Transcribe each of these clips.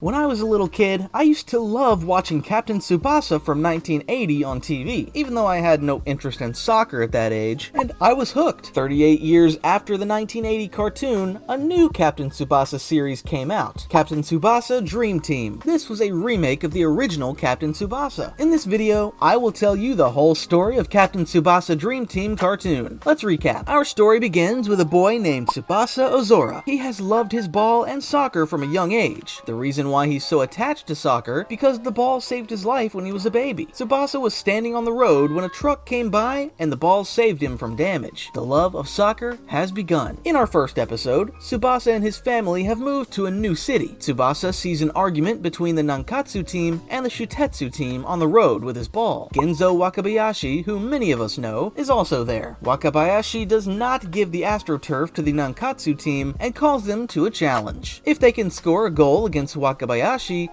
When I was a little kid, I used to love watching Captain Tsubasa from 1980 on TV, even though I had no interest in soccer at that age, and I was hooked. 38 years after the 1980 cartoon, a new Captain Tsubasa series came out, Captain Tsubasa Dream Team. This was a remake of the original Captain Tsubasa. In this video, I will tell you the whole story of Captain Tsubasa Dream Team cartoon. Let's recap. Our story begins with a boy named Tsubasa Ozora. He has loved his ball and soccer from a young age. The reason why he's so attached to soccer because the ball saved his life when he was a baby. Tsubasa was standing on the road when a truck came by and the ball saved him from damage. The love of soccer has begun. In our first episode, Tsubasa and his family have moved to a new city. Tsubasa sees an argument between the Nankatsu team and the Shutetsu team on the road with his ball. Genzo Wakabayashi, who many of us know, is also there. Wakabayashi does not give the AstroTurf to the Nankatsu team and calls them to a challenge. If they can score a goal against Wakabayashi,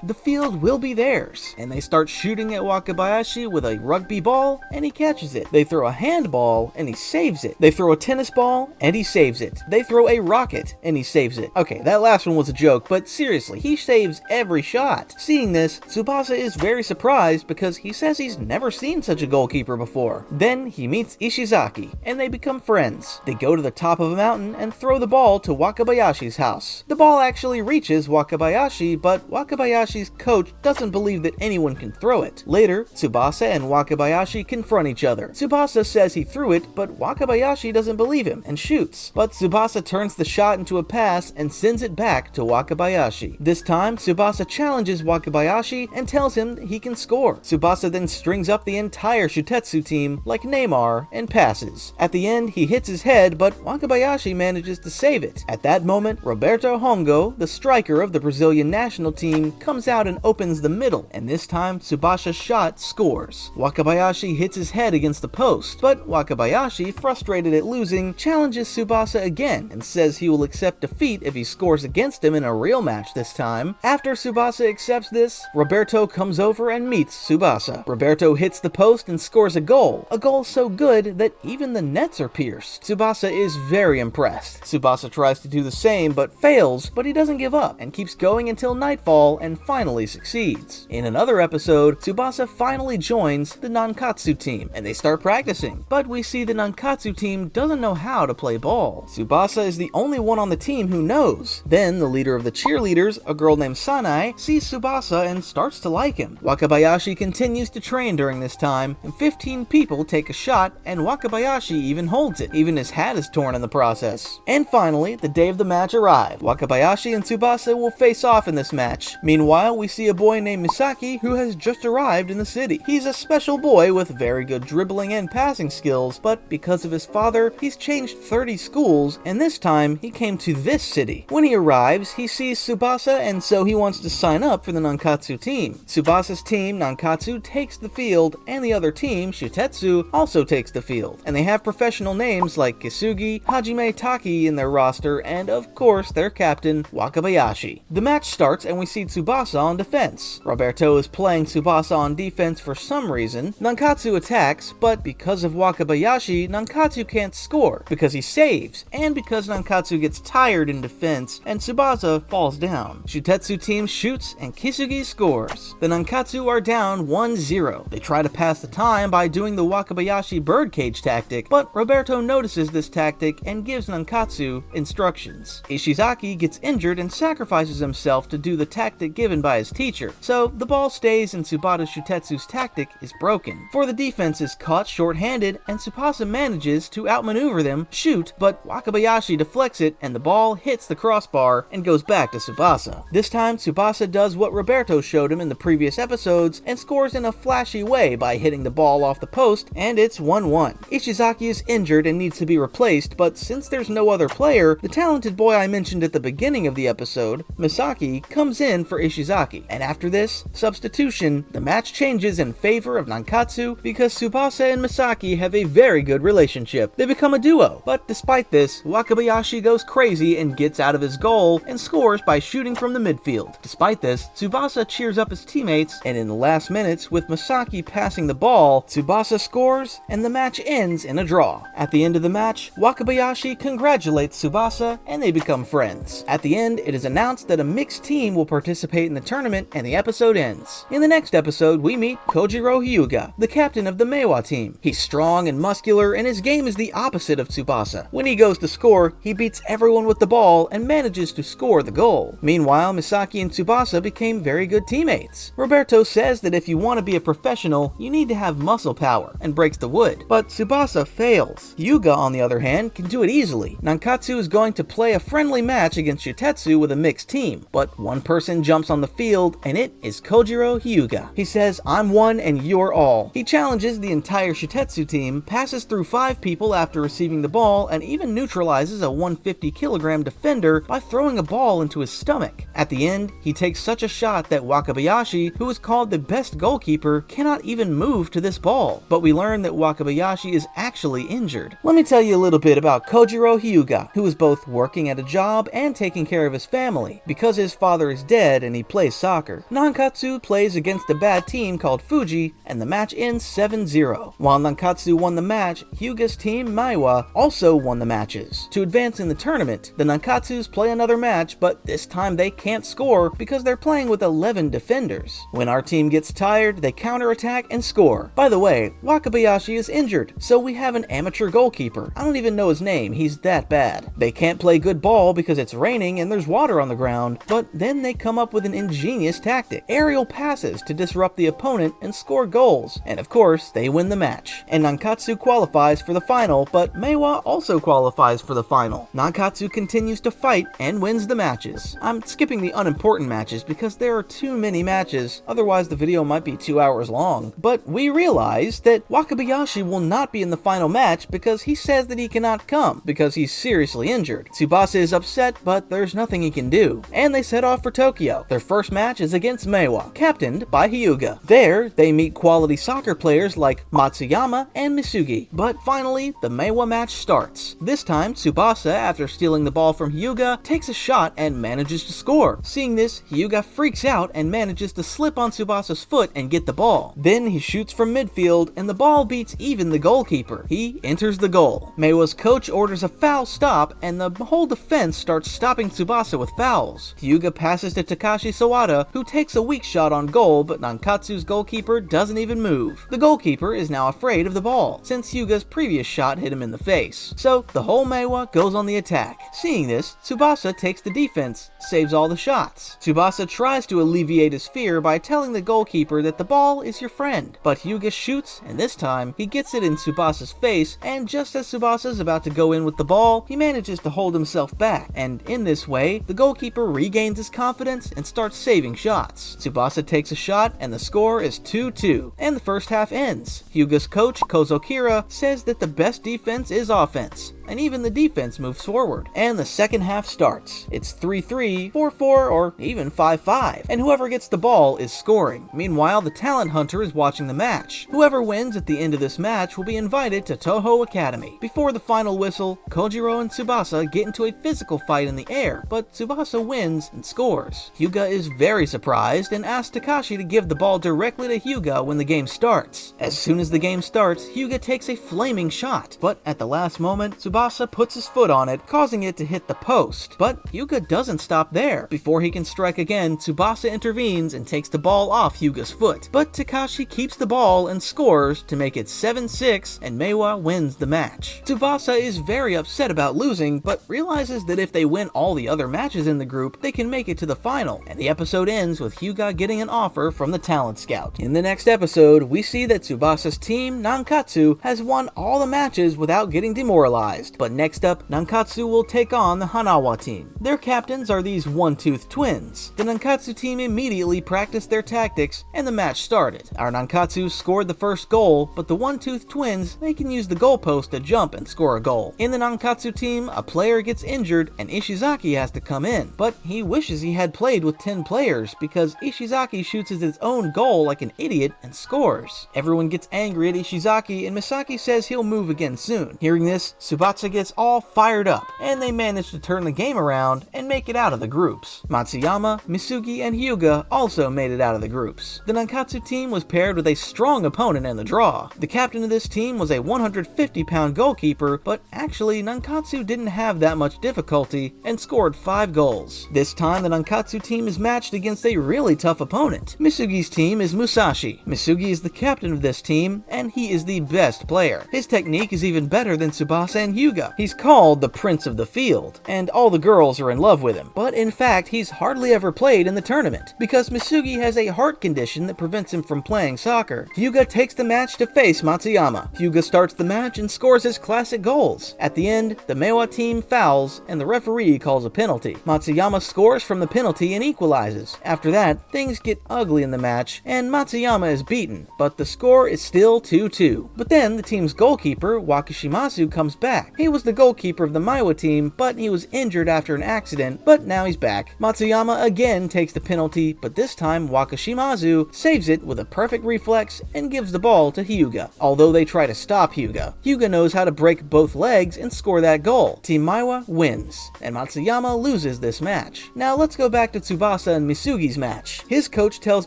the field will be theirs, and they start shooting at Wakabayashi with a rugby ball, and he catches it. They throw a handball, and he saves it. They throw a tennis ball, and he saves it. They throw a rocket, and he saves it. Okay, that last one was a joke, but seriously, he saves every shot. Seeing this, Tsubasa is very surprised because he says he's never seen such a goalkeeper before. Then he meets Ishizaki, and they become friends. They go to the top of a mountain and throw the ball to Wakabayashi's house. The ball actually reaches Wakabayashi, but Wakabayashi's coach doesn't believe that anyone can throw it. Later, Tsubasa and Wakabayashi confront each other. Tsubasa says he threw it, but Wakabayashi doesn't believe him and shoots. But Tsubasa turns the shot into a pass and sends it back to Wakabayashi. This time, Tsubasa challenges Wakabayashi and tells him he can score. Tsubasa then strings up the entire Shutetsu team like Neymar and passes. At the end, he hits his head, but Wakabayashi manages to save it. At that moment, Roberto Hongo, the striker of the Brazilian national team, comes out and opens the middle, and this time Tsubasa's shot scores. Wakabayashi hits his head against the post, but Wakabayashi, frustrated at losing, challenges Tsubasa again and says he will accept defeat if he scores against him in a real match this time. After Tsubasa accepts this, Roberto comes over and meets Tsubasa. Roberto hits the post and scores a goal so good that even the nets are pierced. Tsubasa is very impressed. Tsubasa tries to do the same but fails, but he doesn't give up and keeps going until nightfall and finally succeeds. In another episode, Tsubasa finally joins the Nankatsu team and they start practicing, but we see the Nankatsu team doesn't know how to play ball. Tsubasa is the only one on the team who knows. Then the leader of the cheerleaders, a girl named Sanae, sees Tsubasa and starts to like him. Wakabayashi continues to train during this time, and 15 people take a shot and Wakabayashi even holds it. Even his hat is torn in the process. And finally, the day of the match arrives. Wakabayashi and Tsubasa will face off in this match. Meanwhile, we see a boy named Misaki who has just arrived in the city. He's a special boy with very good dribbling and passing skills, but because of his father, he's changed 30 schools, and this time he came to this city. When he arrives, he sees Tsubasa, and so he wants to sign up for the Nankatsu team. Tsubasa's team, Nankatsu, takes the field, and the other team, Shutetsu, also takes the field. And they have professional names like Kisugi, Hajime Taki in their roster, and of course their captain, Wakabayashi. The match starts and we see Tsubasa on defense. Roberto is playing Tsubasa on defense for some reason. Nankatsu attacks, but because of Wakabayashi, Nankatsu can't score because he saves, and because Nankatsu gets tired in defense and Tsubasa falls down. Shutetsu team shoots and Kisugi scores. The Nankatsu are down 1-0. They try to pass the time by doing the Wakabayashi birdcage tactic, but Roberto notices this tactic and gives Nankatsu instructions. Ishizaki gets injured and sacrifices himself to do the tactic given by his teacher, so the ball stays and Tsubata Shutetsu's tactic is broken. For the defense is caught short-handed and Tsubasa manages to outmaneuver them, shoot, but Wakabayashi deflects it and the ball hits the crossbar and goes back to Tsubasa. This time Tsubasa does what Roberto showed him in the previous episodes and scores in a flashy way by hitting the ball off the post, and it's 1-1. Ishizaki is injured and needs to be replaced, but since there's no other player, the talented boy I mentioned at the beginning of the episode, Misaki, comes in for Ishizaki, and after this substitution, the match changes in favor of Nankatsu because Tsubasa and Misaki have a very good relationship. They become a duo, but despite this, Wakabayashi goes crazy and gets out of his goal and scores by shooting from the midfield. Despite this, Tsubasa cheers up his teammates, and in the last minutes, with Misaki passing the ball, Tsubasa scores and the match ends in a draw. At the end of the match, Wakabayashi congratulates Tsubasa and they become friends. At the end, it is announced that a mixed team will participate in the tournament and the episode ends. In the next episode, we meet Kojiro Hyuga, the captain of the Meiwa team. He's strong and muscular, and his game is the opposite of Tsubasa. When he goes to score, he beats everyone with the ball and manages to score the goal. Meanwhile, Misaki and Tsubasa became very good teammates. Roberto says that if you want to be a professional, you need to have muscle power, and breaks the wood. But Tsubasa fails. Hyuga, on the other hand, can do it easily. Nankatsu is going to play a friendly match against Shitetsu with a mixed team, but one person jumps on the field, and it is Kojiro Hyuga. He says, "I'm one and you're all." He challenges the entire Shitetsu team, passes through 5 people after receiving the ball, and even neutralizes a 150-kilogram defender by throwing a ball into his stomach. At the end, he takes such a shot that Wakabayashi, who is called the best goalkeeper, cannot even move to this ball. But we learn that Wakabayashi is actually injured. Let me tell you a little bit about Kojiro Hyuga, who is both working at a job and taking care of his family, because his father is dead and he plays soccer. Nankatsu plays against a bad team called Fuji, and the match ends 7-0. While Nankatsu won the match, Hyuga's team, Meiwa, also won the matches. To advance in the tournament, the Nankatsus play another match, but this time they can't score because they're playing with 11 defenders. When our team gets tired, they counterattack and score. By the way, Wakabayashi is injured, so we have an amateur goalkeeper. I don't even know his name, he's that bad. They can't play good ball because it's raining and there's water on the ground, but then they come up with an ingenious tactic: aerial passes to disrupt the opponent and score goals. And of course, they win the match. And Nankatsu qualifies for the final, but Meiwa also qualifies for the final. Nankatsu continues to fight and wins the matches. I'm skipping the unimportant matches because there are too many matches, otherwise the video might be 2 hours long. But we realize that Wakabayashi will not be in the final match because he says that he cannot come because he's seriously injured. Tsubasa is upset, but there's nothing he can do. And they set off for Tokyo. Their first match is against Meiwa, captained by Hyuga. There, they meet quality soccer players like Matsuyama and Misugi. But finally, the Meiwa match starts. This time, Tsubasa, after stealing the ball from Hyuga, takes a shot and manages to score. Seeing this, Hyuga freaks out and manages to slip on Tsubasa's foot and get the ball. Then he shoots from midfield, and the ball beats even the goalkeeper. He enters the goal. Meiwa's coach orders a foul stop, and the whole defense starts stopping Tsubasa with fouls. Hyuga passes to Takashi Sawada, who takes a weak shot on goal, but Nankatsu's goalkeeper doesn't even move. The goalkeeper is now afraid of the ball, since Hyuga's previous shot hit him in the face. So the whole Meiwa goes on the attack. Seeing this, Tsubasa takes the defense, saves all the shots. Tsubasa tries to alleviate his fear by telling the goalkeeper that the ball is your friend, but Hyuga shoots, and this time he gets it in Tsubasa's face, and just as Tsubasa is about to go in with the ball, he manages to hold himself back, and in this way, the goalkeeper regains his confidence and starts saving shots. Tsubasa takes a shot, and the score is 2-2, and the first half ends. Hyuga's coach, Kozo Kira, says that the best defense is offense, and even the defense moves forward. And the second half starts. It's 3-3, 4-4, or even 5-5, and whoever gets the ball is scoring. Meanwhile, the talent hunter is watching the match. Whoever wins at the end of this match will be invited to Toho Academy. Before the final whistle, Kojiro and Tsubasa get into a physical fight in the air, but Tsubasa wins and scores. Hyuga is very surprised and asks Takashi to give the ball directly to Hyuga when the game starts. As soon as the game starts, Hyuga takes a flaming shot, but at the last moment, Tsubasa puts his foot on it, causing it to hit the post. But Hyuga doesn't stop there. Before he can strike again, Tsubasa intervenes and takes the ball off Hyuga's foot. But Takashi keeps the ball and scores to make it 7-6, and Meiwa wins the match. Tsubasa is very upset about losing, but realizes that if they win all the other matches in the group, they can make it to the final, and the episode ends with Hyuga getting an offer from the talent scout. In the next episode, we see that Tsubasa's team, Nankatsu, has won all the matches without getting demoralized. But next up, Nankatsu will take on the Hanawa team. Their captains are these one-toothed twins. The Nankatsu team immediately practiced their tactics, and the match started. Our Nankatsu scored the first goal, but the one-toothed twins, they can use the goalpost to jump and score a goal. In the Nankatsu team, a player gets injured and Ishizaki has to come in, but he wishes he had played with 10 players because Ishizaki shoots at his own goal like an idiot and scores. Everyone gets angry at Ishizaki, and Misaki says he'll move again soon. Hearing this, Tsubasa Tsubasa gets all fired up, and they manage to turn the game around and make it out of the groups. Matsuyama, Misugi, and Hyuga also made it out of the groups. The Nankatsu team was paired with a strong opponent in the draw. The captain of this team was a 150-pound goalkeeper, but actually Nankatsu didn't have that much difficulty and scored 5 goals. This time the Nankatsu team is matched against a really tough opponent. Misugi's team is Musashi. Misugi is the captain of this team, and he is the best player. His technique is even better than Tsubasa and Hyuga. He's called the Prince of the Field, and all the girls are in love with him. But in fact, he's hardly ever played in the tournament, because Misugi has a heart condition that prevents him from playing soccer. Hyuga takes the match to face Matsuyama. Hyuga starts the match and scores his classic goals. At the end, the Meiwa team fouls, and the referee calls a penalty. Matsuyama scores from the penalty and equalizes. After that, things get ugly in the match, and Matsuyama is beaten, but the score is still 2-2. But then, the team's goalkeeper, Wakashimazu, comes back. He was the goalkeeper of the Meiwa team, but he was injured after an accident, but now he's back. Matsuyama again takes the penalty, but this time Wakashimazu saves it with a perfect reflex and gives the ball to Hyuga. Although they try to stop Hyuga, Hyuga knows how to break both legs and score that goal. Team Meiwa wins, and Matsuyama loses this match. Now let's go back to Tsubasa and Misugi's match. His coach tells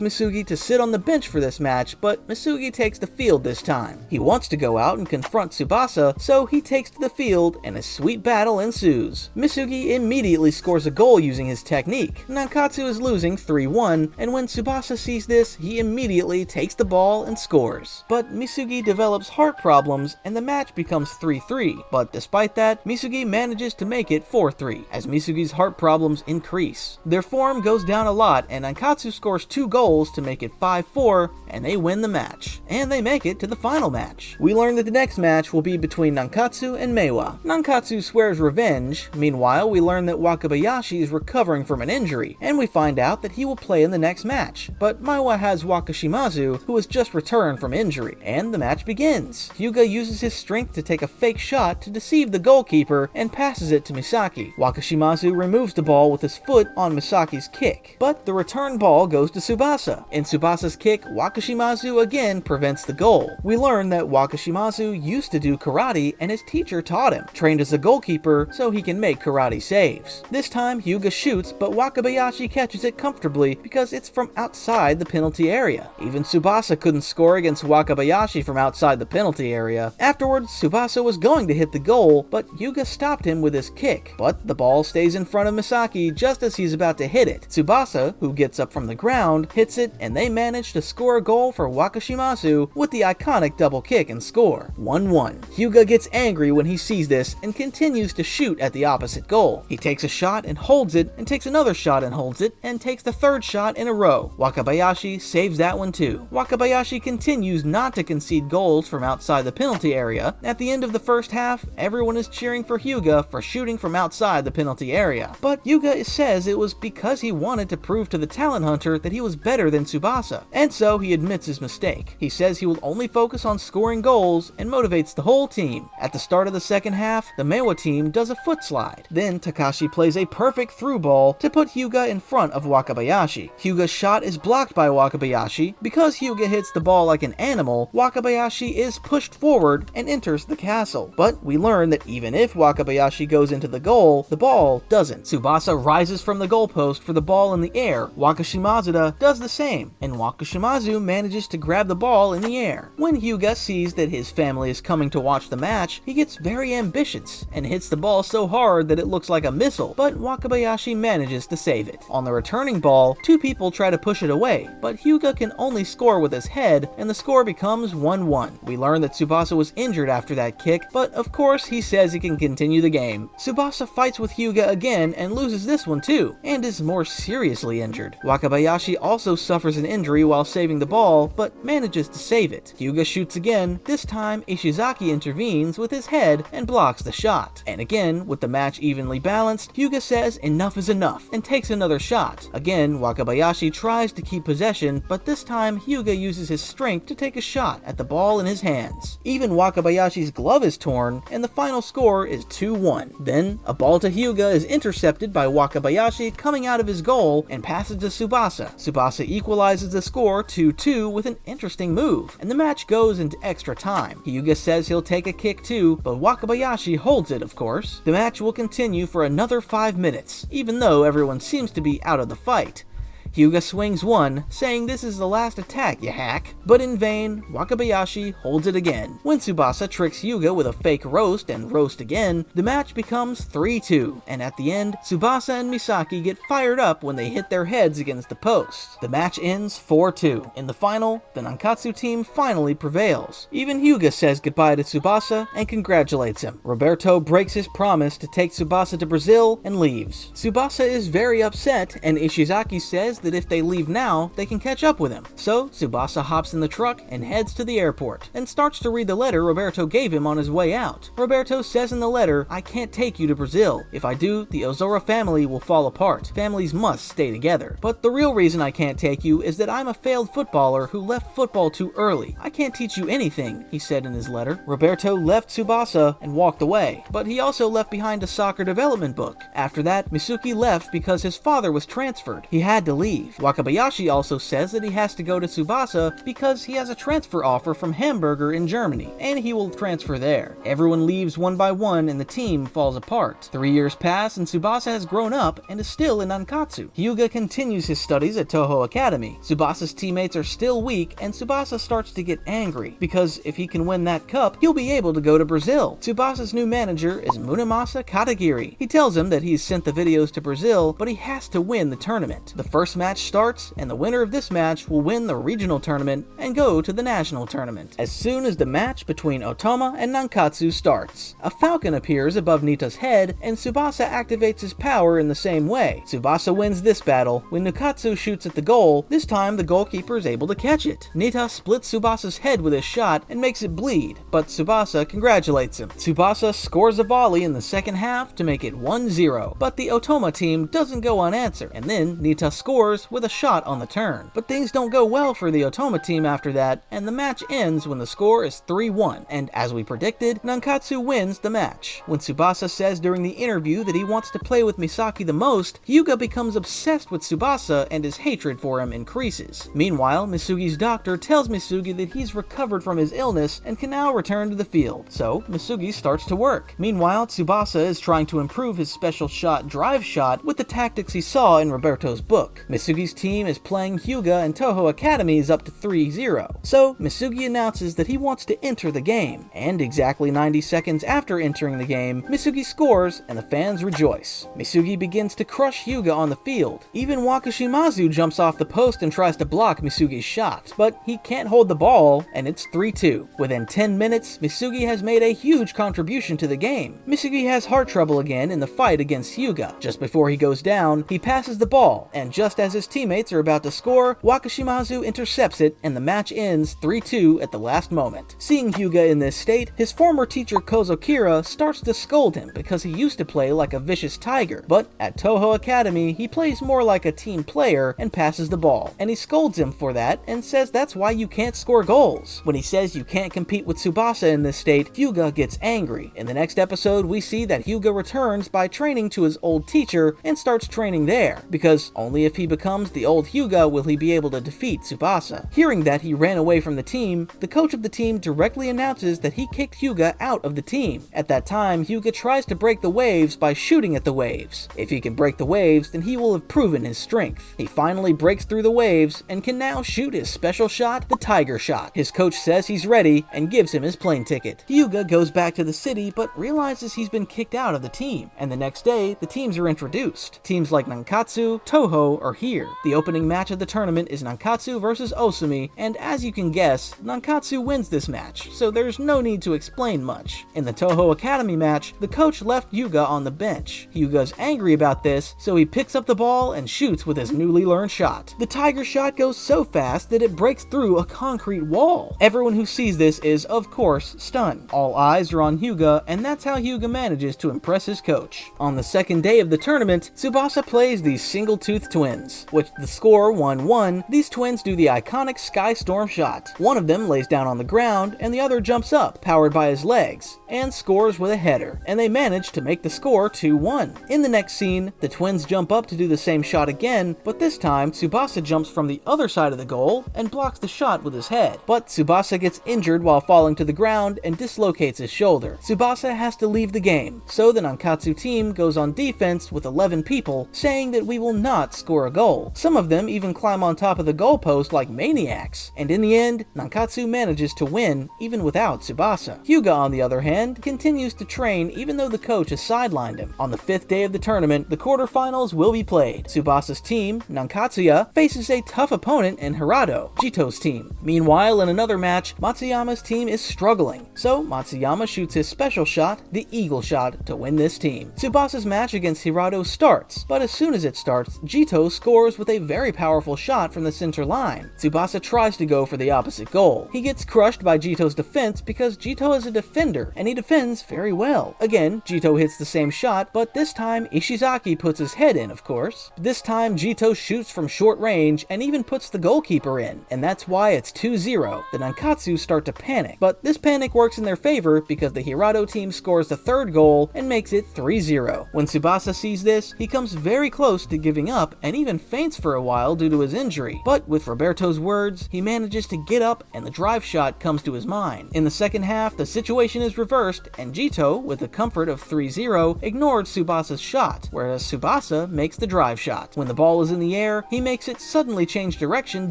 Misugi to sit on the bench for this match, but Misugi takes the field this time. He wants to go out and confront Tsubasa, so he takes to the field and a sweet battle ensues. Misugi immediately scores a goal using his technique. Nankatsu is losing 3-1, and when Tsubasa sees this, he immediately takes the ball and scores. But Misugi develops heart problems and the match becomes 3-3, but despite that, Misugi manages to make it 4-3, as Misugi's heart problems increase. Their form goes down a lot, and Nankatsu scores 2 goals to make it 5-4, and they win the match. And they make it to the final match. We learn that the next match will be between Nankatsu and Meiwa. Nankatsu swears revenge. Meanwhile, we learn that Wakabayashi is recovering from an injury, and we find out that he will play in the next match. But Meiwa has Wakashimazu, who has just returned from injury, and the match begins. Hyuga uses his strength to take a fake shot to deceive the goalkeeper and passes it to Misaki. Wakashimazu removes the ball with his foot on Misaki's kick, but the return ball goes to Tsubasa. In Tsubasa's kick, Wakashimazu again prevents the goal. We learn that Wakashimazu used to do karate and his teacher taught him, trained as a goalkeeper so he can make karate saves. This time Hyuga shoots, but Wakabayashi catches it comfortably because it's from outside the penalty area. Even Tsubasa couldn't score against Wakabayashi from outside the penalty area. Afterwards, Tsubasa was going to hit the goal, but Hyuga stopped him with his kick. But the ball stays in front of Misaki just as he's about to hit it. Tsubasa, who gets up from the ground, hits it, and they manage to score a goal for Wakashimazu with the iconic double kick and score. 1-1. Hyuga gets angry when he sees this and continues to shoot at the opposite goal. He takes a shot and holds it, and takes another shot and holds it, and takes the third shot in a row. Wakabayashi saves that one too. Wakabayashi continues not to concede goals from outside the penalty area. At the end of the first half, everyone is cheering for Hyuga for shooting from outside the penalty area. But Hyuga says it was because he wanted to prove to the talent hunter that he was better than Tsubasa, and so he admits his mistake. He says he will only focus on scoring goals and motivates the whole team. At the start of the second half, the Meiwa team does a foot slide. Then Takashi plays a perfect through ball to put Hyuga in front of Wakabayashi. Hyuga's shot is blocked by Wakabayashi. Because Hyuga hits the ball like an animal, Wakabayashi is pushed forward and enters the castle. But we learn that even if Wakabayashi goes into the goal, the ball doesn't. Tsubasa rises from the goalpost for the ball in the air. Wakashimazu does the same, and Wakashimazu manages to grab the ball in the air. When Hyuga sees that his family is coming to watch the match, he gets very ambitious and hits the ball so hard that it looks like a missile, but Wakabayashi manages to save it. On the returning ball, 2 people try to push it away, but Hyuga can only score with his head, and the score becomes 1-1. We learn that Tsubasa was injured after that kick, but of course he says he can continue the game. Tsubasa fights with Hyuga again and loses this one too, and is more seriously injured. Wakabayashi also suffers an injury while saving the ball, but manages to save it. Hyuga shoots again. This time, Ishizaki intervenes with his head and blocks the shot. And again, with the match evenly balanced, Hyuga says enough is enough and takes another shot. Again, Wakabayashi tries to keep possession, but this time Hyuga uses his strength to take a shot at the ball in his hands. Even Wakabayashi's glove is torn, and the final score is 2-1. Then, a ball to Hyuga is intercepted by Wakabayashi coming out of his goal and passes to Tsubasa. Tsubasa equalizes the score 2-2. 2 with an interesting move, and the match goes into extra time. Hyuga says he'll take a kick too, but Wakabayashi holds it, of course. The match will continue for another 5 minutes, even though everyone seems to be out of the fight. Hyuga swings one, saying this is the last attack, you hack. But in vain, Wakabayashi holds it again. When Tsubasa tricks Hyuga with a fake roast and roast again, the match becomes 3-2, and at the end, Tsubasa and Misaki get fired up when they hit their heads against the post. The match ends 4-2. In the final, the Nankatsu team finally prevails. Even Hyuga says goodbye to Tsubasa and congratulates him. Roberto breaks his promise to take Tsubasa to Brazil and leaves. Tsubasa is very upset, and Ishizaki says that if they leave now, they can catch up with him. So Tsubasa hops in the truck and heads to the airport, and starts to read the letter Roberto gave him on his way out. Roberto says in the letter, "I can't take you to Brazil. If I do, the Ozora family will fall apart. Families must stay together. But the real reason I can't take you is that I'm a failed footballer who left football too early. I can't teach you anything," he said in his letter. Roberto left Tsubasa and walked away, but he also left behind a soccer development book. After that, Misugi left because his father was transferred. He had to leave. Wakabayashi also says that he has to go to Tsubasa because he has a transfer offer from Hamburger in Germany, and he will transfer there. Everyone leaves one by one and the team falls apart. 3 years pass and Tsubasa has grown up and is still in Nankatsu. Hyuga continues his studies at Toho Academy. Tsubasa's teammates are still weak, and Tsubasa starts to get angry because if he can win that cup, he'll be able to go to Brazil. Tsubasa's new manager is Munamasa Katagiri. He tells him that he's sent the videos to Brazil, but he has to win the tournament. The first match starts, and the winner of this match will win the regional tournament and go to the national tournament. As soon as the match between Otoma and Nankatsu starts, a falcon appears above Nita's head, and Tsubasa activates his power in the same way. Tsubasa wins this battle. When Nankatsu shoots at the goal, this time the goalkeeper is able to catch it. Nita splits Tsubasa's head with his shot and makes it bleed, but Tsubasa congratulates him. Tsubasa scores a volley in the second half to make it 1-0, but the Otoma team doesn't go unanswered, and then Nita scores with a shot on the turn. But things don't go well for the Otoma team after that, and the match ends when the score is 3-1, and as we predicted, Nankatsu wins the match. When Tsubasa says during the interview that he wants to play with Misaki the most, Hyuga becomes obsessed with Tsubasa and his hatred for him increases. Meanwhile, Misugi's doctor tells Misugi that he's recovered from his illness and can now return to the field, so Misugi starts to work. Meanwhile, Tsubasa is trying to improve his special shot drive shot with the tactics he saw in Roberto's book. Misugi's team is playing Hyuga and Toho Academy is up to 3-0. So Misugi announces that he wants to enter the game, and exactly 90 seconds after entering the game, Misugi scores and the fans rejoice. Misugi begins to crush Hyuga on the field. Even Wakashimazu jumps off the post and tries to block Misugi's shot, but he can't hold the ball, and it's 3-2. Within 10 minutes, Misugi has made a huge contribution to the game. Misugi has heart trouble again in the fight against Hyuga. Just before he goes down, he passes the ball, and just as his teammates are about to score, Wakashimazu intercepts it, and the match ends 3-2 at the last moment. Seeing Hyuga in this state, his former teacher Kozokira starts to scold him because he used to play like a vicious tiger, but at Toho Academy, he plays more like a team player and passes the ball, and he scolds him for that and says that's why you can't score goals. When he says you can't compete with Tsubasa in this state, Hyuga gets angry. In the next episode, we see that Hyuga returns by training to his old teacher and starts training there, because only if he becomes the old Hyuga will he be able to defeat Tsubasa. Hearing that he ran away from the team, the coach of the team directly announces that he kicked Hyuga out of the team. At that time, Hyuga tries to break the waves by shooting at the waves. If he can break the waves, then he will have proven his strength. He finally breaks through the waves and can now shoot his special shot, the Tiger Shot. His coach says he's ready and gives him his plane ticket. Hyuga goes back to the city but realizes he's been kicked out of the team, and the next day, the teams are introduced. Teams like Nankatsu, Toho are here. The opening match of the tournament is Nankatsu versus Osumi, and as you can guess, Nankatsu wins this match, so there's no need to explain much. In the Toho Academy match, the coach left Hyuga on the bench. Hyuga's angry about this, so he picks up the ball and shoots with his newly learned shot. The Tiger Shot goes so fast that it breaks through a concrete wall. Everyone who sees this is, of course, stunned. All eyes are on Hyuga, and that's how Hyuga manages to impress his coach. On the second day of the tournament, Tsubasa plays the Single Tooth Twins. twins. With the score 1-1, these twins do the iconic Sky Storm shot. One of them lays down on the ground, and the other jumps up, powered by his legs, and scores with a header, and they manage to make the score 2-1. In the next scene, the twins jump up to do the same shot again, but this time Tsubasa jumps from the other side of the goal and blocks the shot with his head. But Tsubasa gets injured while falling to the ground and dislocates his shoulder. Tsubasa has to leave the game, so the Nankatsu team goes on defense with 11 people, saying that we will not score a goal. Some of them even climb on top of the goalpost like maniacs, and in the end, Nankatsu manages to win even without Tsubasa. Hyuga, on the other hand, continues to train even though the coach has sidelined him. On the 5th day of the tournament, the quarterfinals will be played. Tsubasa's team, Nankatsuya, faces a tough opponent in Hirado, Jito's team. Meanwhile, in another match, Matsuyama's team is struggling, so Matsuyama shoots his special shot, the Eagle Shot, to win this team. Tsubasa's match against Hirado starts, but as soon as it starts, Jito scores with a very powerful shot from the center line. Tsubasa tries to go for the opposite goal. He gets crushed by Jito's defense because Jito is a defender, and he defends very well. Again, Jito hits the same shot, but this time Ishizaki puts his head in, of course. This time Jito shoots from short range and even puts the goalkeeper in, and that's why it's 2-0. The Nankatsu start to panic, but this panic works in their favor because the Hirado team scores the third goal and makes it 3-0. When Tsubasa sees this, he comes very close to giving up and even faints for a while due to his injury, but with Roberto's words, he manages to get up and the drive shot comes to his mind. In the second half, the situation is reversed, and Jito, with the comfort of 3-0, ignored Tsubasa's shot, whereas Tsubasa makes the drive shot. When the ball is in the air, he makes it suddenly change direction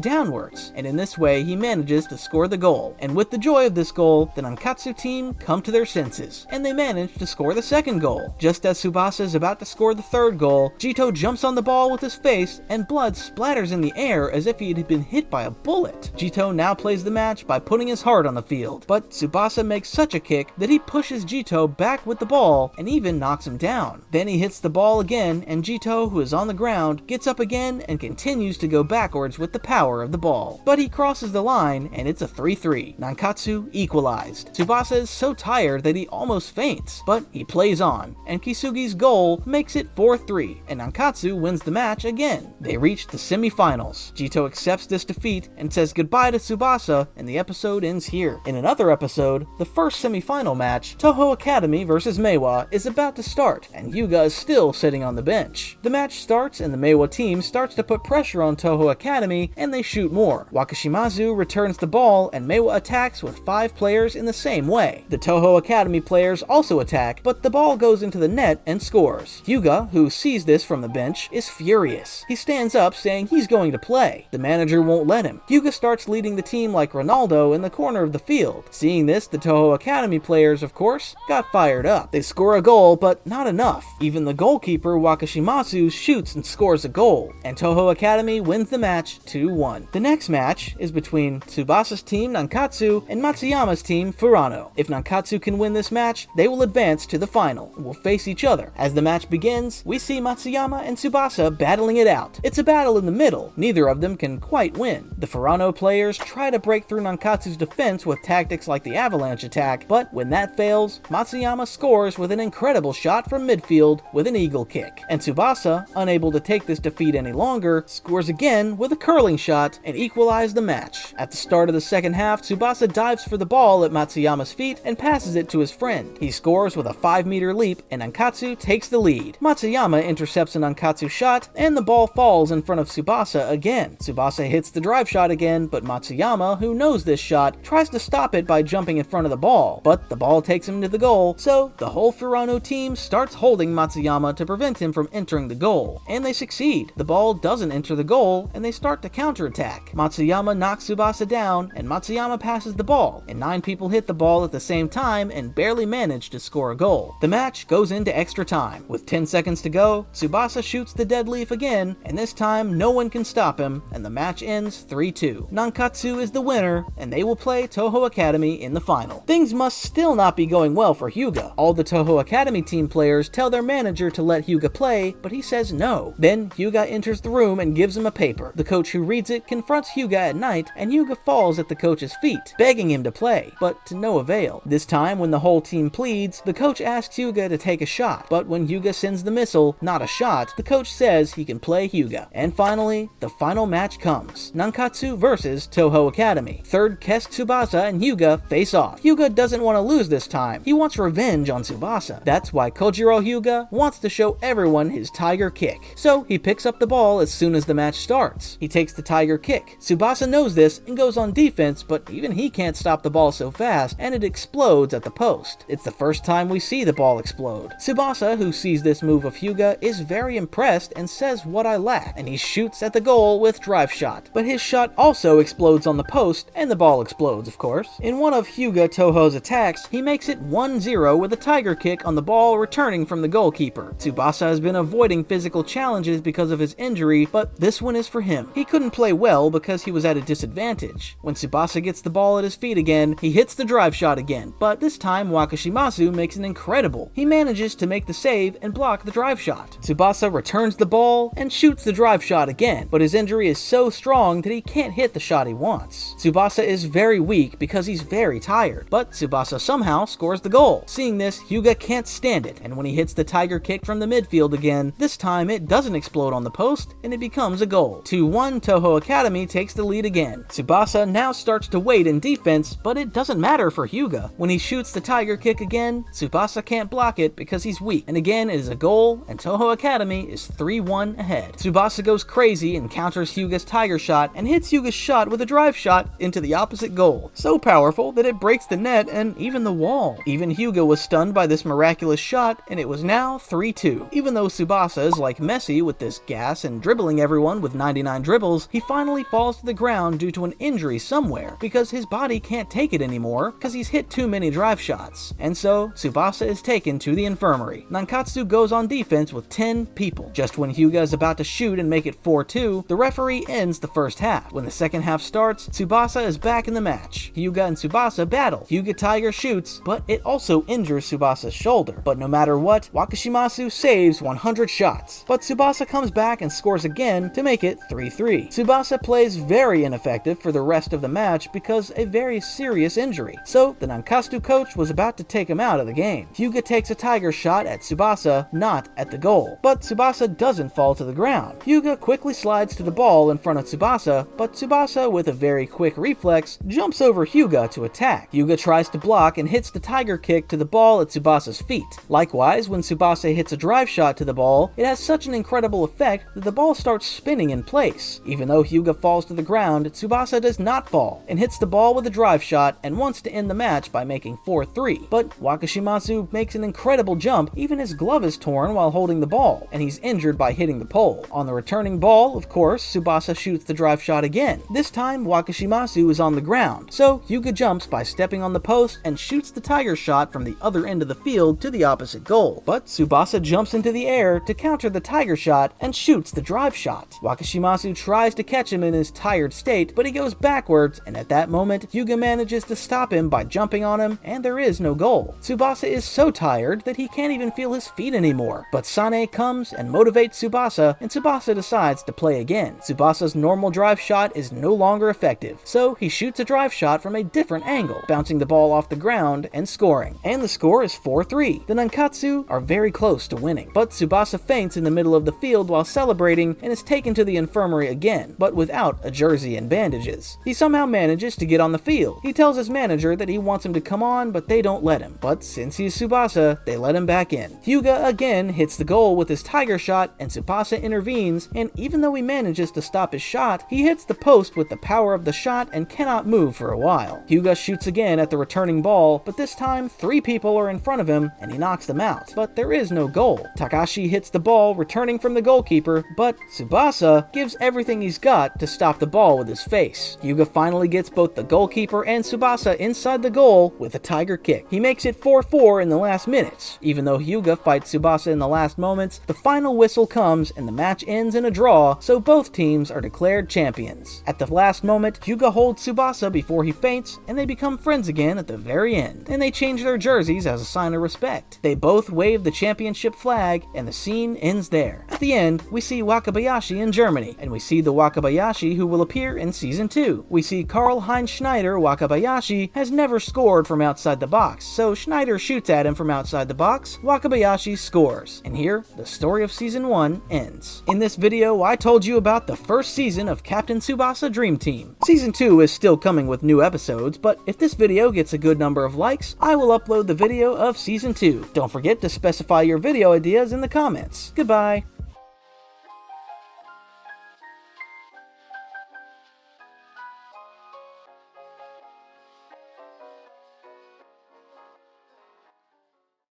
downwards, and in this way he manages to score the goal. And with the joy of this goal, the Nankatsu team come to their senses, and they manage to score the second goal. Just as Tsubasa is about to score the third goal, Jito jumps on the ball with his face, and blood splatters in the air as if he had been hit by a bullet. Jito now plays the match by putting his heart on the field, but Tsubasa makes such a kick that he pushes Jito back with the ball and even knocks him down. Then he hits the ball again, and Jito, who is on the ground, gets up again and continues to go backwards with the power of the ball. But he crosses the line, and it's a 3-3. Nankatsu equalized. Tsubasa is so tired that he almost faints, but he plays on, and Kisugi's goal makes it 4-3, and Nankatsu wins the match again. They reach the semi-finals. Jito accepts this defeat and says goodbye to Tsubasa, and the episode ends here. In another episode, the first semi-final match, Toho Academy vs Meiwa, is about to start, and Hyuga is still sitting on the bench. The match starts, and the Meiwa team starts to put pressure on Toho Academy, and they shoot more. Wakashimazu returns the ball, and Meiwa attacks with 5 players in the same way. The Toho Academy players also attack, but the ball goes into the net and scores. Hyuga, who sees this from the bench, is furious. He stands up saying he's going to play. The manager won't let him. Hyuga starts leading the team like Ronaldo in the corner of the field. Seeing this, the Toho Academy players, of course, got fired up. They score a goal, but not enough. Even the goalkeeper, Wakashimazu, shoots and scores a goal, and Toho Academy wins the match 2-1. The next match is between Tsubasa's team, Nankatsu, and Matsuyama's team, Furano. If Nankatsu can win this match, they will advance to the final and will face each other. As the match begins, we see Matsuyama and Tsubasa battling it out. It's a battle in the middle. Neither of them can quite win. The Furano players try to break through Nankatsu's defense with tactics like the avalanche attack, but when that fails, Matsuyama scores with an incredible shot from midfield with an eagle kick. And Tsubasa, unable to take this defeat any longer, scores again with a curling shot and equalizes the match. At the start of the second half, Tsubasa dives for the ball at Matsuyama's feet and passes it to his friend. He scores with a 5-meter leap, and Nankatsu takes the lead. Matsuyama intercepts a Nankatsu shot, and the ball falls in front of Tsubasa again. Tsubasa hits the drive shot again, but Matsuyama, who knows this shot, tries to stop it by jumping in front of the ball, but the ball takes him to the goal, so the whole Furano team starts holding Matsuyama to prevent him from entering the goal, and they succeed. The ball doesn't enter the goal, and they start to counterattack. Matsuyama knocks Tsubasa down, and Matsuyama passes the ball, and 9 people hit the ball at the same time and barely manage to score a goal. The match goes into extra time. With 10 seconds to go, Tsubasa shoots the dead leaf again, and this time no one can stop him, and the match ends 3-2. Nankatsu is the winner, and they will play Toho Academy in the final. Things must still not be going well for Hyuga. All the Toho Academy team players tell their manager to let Hyuga play, but he says no. Then Hyuga enters the room and gives him a paper. The coach who reads it confronts Hyuga at night, and Hyuga falls at the coach's feet, begging him to play, but to no avail. This time, when the whole team pleads, the coach asks Hyuga to take a shot, but when Hyuga sends the missile, not a shot, the coach says he can play Hyuga. And finally, the final match comes. Nankatsu versus Touhou Academy. Third Kes Tsubasa and Hyuga face off. Hyuga doesn't want to lose this time. He wants revenge on Tsubasa. That's why Kojiro Hyuga wants to show everyone his tiger kick. So he picks up the ball as soon as the match starts. He takes the tiger kick. Tsubasa knows this and goes on defense, but even he can't stop the ball so fast, and it explodes at the post. It's the first time we see the ball explode. Tsubasa, who sees this move of Hyuga, is very impressed and says what I lack, and he shoots at the goal with drive shot. But his shot also explodes on the post, and the ball explodes, of course. In one of Hyuga Touhou's attacks, he makes it 1-0 with a tiger kick on the ball returning from the goalkeeper. Tsubasa has been avoiding physical challenges because of his injury, but this one is for him. He couldn't play well because he was at a disadvantage. When Tsubasa gets the ball at his feet again, he hits the drive shot again, but this time Wakashimasu makes an incredible. He manages to make the save and block the drive shot. Tsubasa returns the ball and shoots the drive shot again, but his injury is so strong that he can't hit the shot he wants. Tsubasa is very weak because he's very tired, but Tsubasa somehow scores the goal. Seeing this, Hyuga can't stand it, and when he hits the tiger kick from the midfield again, this time it doesn't explode on the post, and it becomes a goal. 2-1, Touhou Academy takes the lead again. Tsubasa now starts to wait in defense, but it doesn't matter for Hyuga. When he shoots the tiger kick again, Tsubasa can't block it because he's weak, and again it is a goal, and Touhou Academy is 3-1 ahead. Tsubasa goes crazy and counters Hyuga's tiger shot and hits Hyuga's shot with a drive shot into the opposite goal. So powerful that it breaks the net and even the wall. Even Hyuga was stunned by this miraculous shot, and it was now 3-2. Even though Tsubasa is like Messi with this gas and dribbling everyone with 99 dribbles, he finally falls to the ground due to an injury somewhere because his body can't take it anymore because he's hit too many drive shots. And so Tsubasa is taken to the infirmary. Nankatsu goes on defense with 10 people. Just when Hyuga is about to shoot and make it 4-2, the referee ends the first half. When the second half starts, Tsubasa is back in the match. Hyuga and Tsubasa battle. Hyuga Tiger shoots, but it also injures Tsubasa's shoulder. But no matter what, Wakashimasu saves 100 shots. But Tsubasa comes back and scores again to make it 3-3. Tsubasa plays very ineffective for the rest of the match because a very serious injury. So the Nankatsu coach was about to take him out of the game. Hyuga takes a tiger shot at Tsubasa, not at the goal. But Tsubasa doesn't fall to the ground. Hyuga quickly slides to the ball in front of Tsubasa, but Tsubasa, with a very quick reflex, jumps over Hyuga to attack. Hyuga tries to block and hits the tiger kick to the ball at Tsubasa's feet. Likewise, when Tsubasa hits a drive shot to the ball, it has such an incredible effect that the ball starts spinning in place. Even though Hyuga falls to the ground, Tsubasa does not fall and hits the ball with a drive shot and wants to end the match by making 4-3. But Wakashimasu makes an incredible jump. Even his glove is torn while holding the ball, and he's injured by hitting the pole. On the returning ball, of course, Tsubasa shoots the drive shot again. This time, Wakashimasu is on the ground, so Hyuga jumps by stepping on the post and shoots the tiger shot from the other end of the field to the opposite goal. But Tsubasa jumps into the air to counter the tiger shot and shoots the drive shot. Wakashimasu tries to catch him in his tired state, but he goes backwards, and at that moment, Hyuga manages to stop him by jumping on him, and there is no goal. Tsubasa is so tired that he can't even feel his feet anymore. But Sane comes and motivates Tsubasa, and Tsubasa decides to play again. Tsubasa's normal drive shot is no longer effective, so he shoots a drive shot from a different angle, bouncing the ball off the ground and scoring. And the score is 4-3. The Nankatsu are very close to winning, but Tsubasa faints in the middle of the field while celebrating and is taken to the infirmary again, but without a jersey and bandages. He somehow manages to get on the field. He tells his manager that he wants him to come on, but they don't let him. But since he's Tsubasa, they let him back in. Hyuga again hits the goal with his tiger shot, and Tsubasa intervenes, and even though he manages to stop his shot, he hits the post with the power of the shot and cannot move for a while. Hyuga shoots again at the returning ball, but this time 3 people are in front of him, and he knocks them out. But there is no goal. Takashi hits the ball, returning from the goalkeeper, but Tsubasa gives everything he's got to stop the ball with his face. Hyuga finally gets both the goalkeeper and Tsubasa inside the goal with a tiger kick. He makes it 4-4 in the last minutes. Even though Hyuga fights Tsubasa in the last moments, the final whistle comes and the match ends in a draw, so both teams are declared champions. At the last moment, Hyuga holds Tsubasa before he faints, and they become friends again at the very end. And they change their jerseys as a sign of respect. They both wave the championship flag, and the scene ends there. At the end, we see Wakabayashi in Germany, and we see the Wakabayashi who will appear in Season 2. We see Karl-Heinz Schneider Wakabayashi has never scored from outside the box, so Schneider shoots at him from outside the box, Wakabayashi scores. And here, the story of Season 1 ends. episodes. In this video, I told you about the first season of Captain Tsubasa Dream Team. Season 2 is still coming with new episodes, but if this video gets a good number of likes, I will upload the video of Season 2. Don't forget to specify your video ideas in the comments. Goodbye.